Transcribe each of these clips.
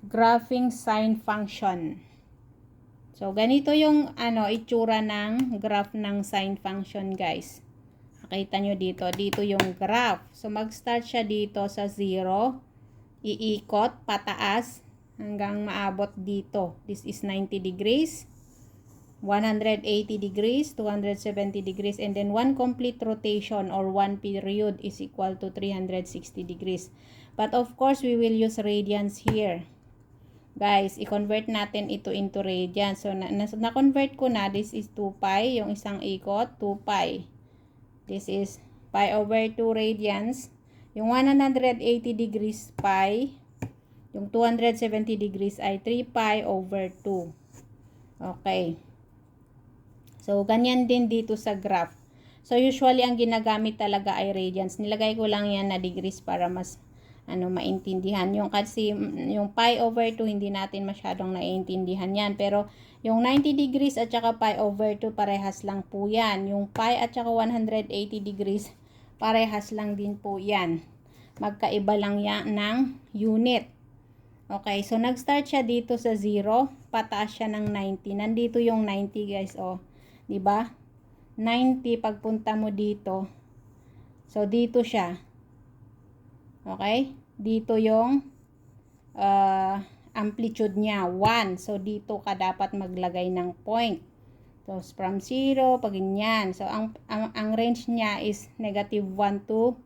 graphing sine function. So, ganito yung itsura ng graph ng sine function, guys. Makita nyo dito. Dito yung graph. So, mag-start siya dito sa 0. Iikot, pataas, hanggang maabot dito. This is 90 degrees, 180 degrees, 270 degrees, and then one complete rotation or one period is equal to 360 degrees. But of course, we will use radians here. Guys, i-convert natin ito into radians. So, na-convert ko na. This is 2 pi. Yung isang ikot, 2 pi. This is pi over 2 radians. Yung 180 degrees pi. Yung 270 degrees ay 3 pi over 2. Okay. So, ganyan din dito sa graph. So, usually, ang ginagamit talaga ay radians. Nilagay ko lang yan na degrees para mas maintindihan. Kasi yung pi over 2, hindi natin masyadong naiintindihan yan. Pero, yung 90 degrees at saka pi over 2, parehas lang po yan. Yung pi at saka 180 degrees, parehas lang din po yan. Magkaiba lang yan ng unit. Okay, so nag-start siya dito sa 0, pataas siya ng 90. Nandito yung 90, guys, oh. 'Di ba? 90 pagpunta mo dito. So dito siya. Okay? Dito yung amplitude niya, 1. So dito ka dapat maglagay ng point. So from 0 pag ganyan. So ang range niya is negative 1 to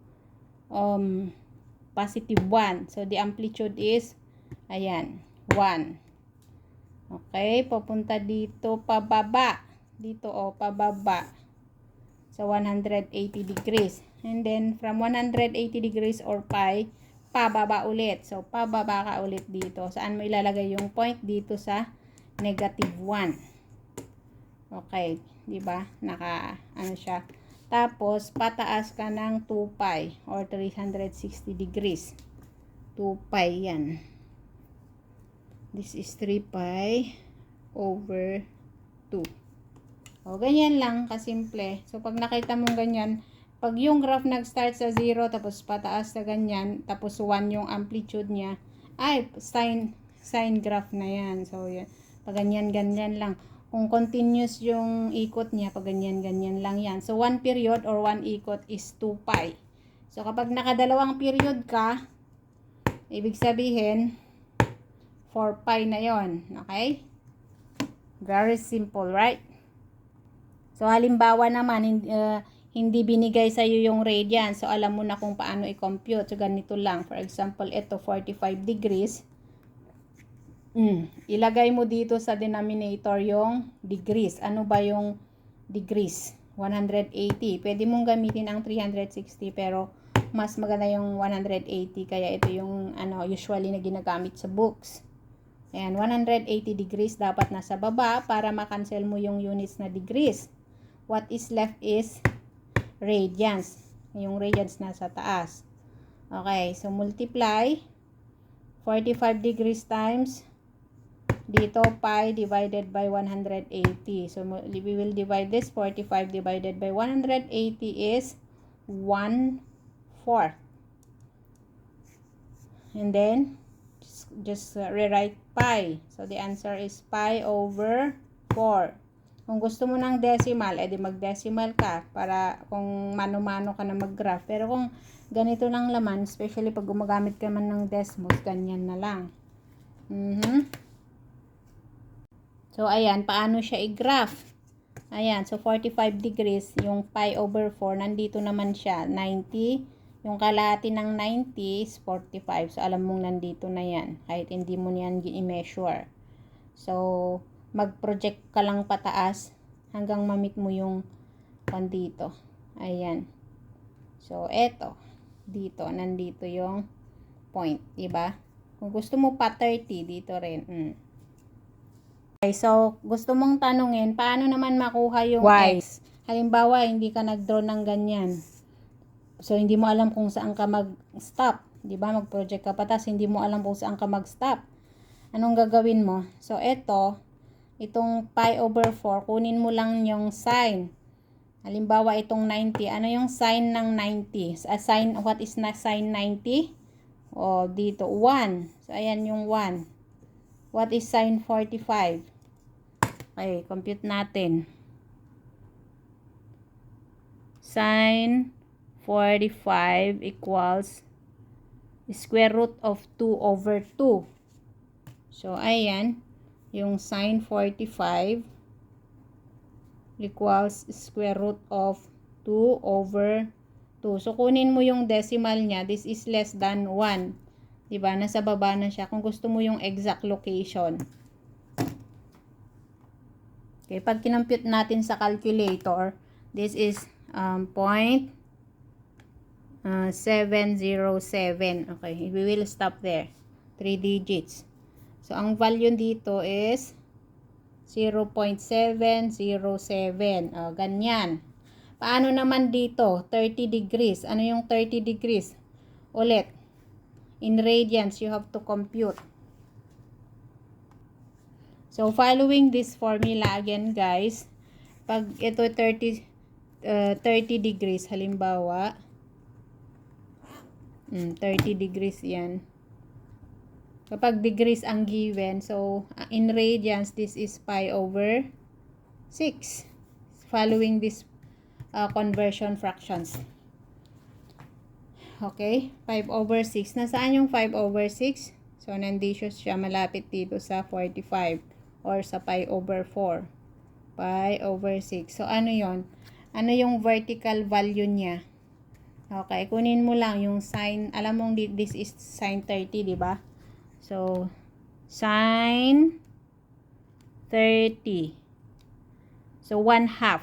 positive 1. So the amplitude is ayan, 1. Okay, papunta dito, pababa. Dito, pababa. So, 180 degrees. And then, from 180 degrees or pi, pababa ulit. So, pababa ka ulit dito. Saan mo ilalagay yung point? Dito sa negative 1. Okay, di ba? Siya. Tapos, pataas ka ng 2 pi or 360 degrees. 2 pi yan. This is 3 pi over 2. O, ganyan lang, kasimple. So, pag nakita mong ganyan, pag yung graph nag-start sa 0, tapos pataas sa ganyan, tapos 1 yung amplitude niya, ay, sine graph na yan. So, yan. Pag ganyan lang. Kung continuous yung ikot niya, pag ganyan lang yan. So, 1 period or 1 ikot is 2 pi. So, kapag nakadalawang period ka, ibig sabihin, 4 pi na yon. Okay? Very simple, right? So, halimbawa naman, hindi binigay sa'yo yung radian. So, alam mo na kung paano i-compute. So, ganito lang. For example, ito, 45 degrees. Ilagay mo dito sa denominator yung degrees. Ano ba yung degrees? 180. Pwede mong gamitin ang 360, pero mas maganda yung 180. Kaya ito yung usually na ginagamit sa books. Ayan, 180 degrees dapat nasa baba para makancel mo yung units na degrees. What is left is radians. Yung radians nasa taas. Okay, so multiply 45 degrees times dito pi divided by 180. So we will divide this. 45 divided by 180 is 1/4. And then just rewrite pi. So the answer is pi over 4. Kung gusto mo ng decimal, edi mag-decimal ka para kung mano-mano ka na mag-graph. Pero kung ganito lang laman, especially pag gumagamit ka man ng Desmos, ganyan na lang. So, ayan, paano siya i-graph? Ayan, so 45 degrees, yung pi over 4, nandito naman siya, 90. Yung kalahati ng 90 is 45. So, alam mong nandito na yan, kahit hindi mo yan i-measure. So, mag-project ka lang pataas hanggang ma-meet mo yung dito. Ayan. So, eto. Dito. Nandito yung point. Diba? Kung gusto mo pa 30, dito rin. Okay. So, gusto mong tanungin, paano naman makuha yung X? Halimbawa, hindi ka nag-draw ng ganyan. So, hindi mo alam kung saan ka mag-stop. Diba? Mag-project ka pataas. Hindi mo alam kung saan ka mag-stop. Anong gagawin mo? So, eto. Itong pi over 4, kunin mo lang yung sign. Halimbawa, itong 90. Ano yung sign ng 90? What is na sign 90? O, dito, 1. So, ayan yung 1. What is sine 45? Okay, compute natin. Sine 45 equals square root of 2 over 2. So, ayan. Yung sine 45 equals square root of 2 over 2. So, kunin mo yung decimal niya. This is less than 1. Diba? Nasa baba na siya. Kung gusto mo yung exact location. Okay, pag kinompute natin sa calculator, this is 0.707. Okay, we will stop there. 3 digits. So, ang value dito is 0.707. Ganyan. Paano naman dito? 30 degrees. Ano yung 30 degrees? Ulit. In radians, you have to compute. So, following this formula again, guys, pag ito 30 degrees, halimbawa, 30 degrees yan. Kapag degrees ang given, so, in radians, this is pi over 6. Following this conversion fractions. Okay, 5 over 6. Nasaan yung 5 over 6? So, nandito siya malapit dito sa 45 or sa pi over 4. Pi over 6. So, ano yon? Ano yung vertical value niya? Okay, kunin mo lang yung sine. Alam mong this is sine 30, di ba? So, sine 30. So, 1/2.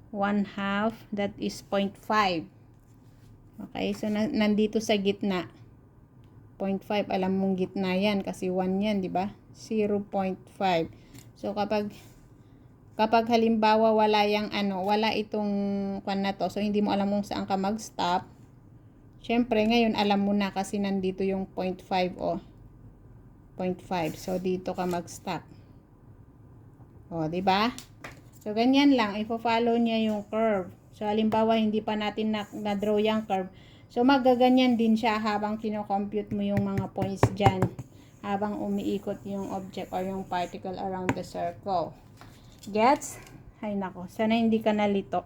1/2, that is 0.5. Okay, so nandito sa gitna. 0.5, alam mong gitna yan kasi 1 yan, di ba? 0.5. So kapag halimbawa wala wala itong na to, so hindi mo alam kung saan ka mag-stop. Syempre ngayon alam mo na kasi nandito yung 0.5 0.5. So dito ka mag-stop. Di ba? So ganyan lang, i-follow niya yung curve. So, halimbawa, hindi pa natin na-draw yung curve. So, magaganyan din siya habang kino-compute mo yung mga points dyan. Habang umiikot yung object or yung particle around the circle. Gets? Ay nako, sana hindi ka nalito.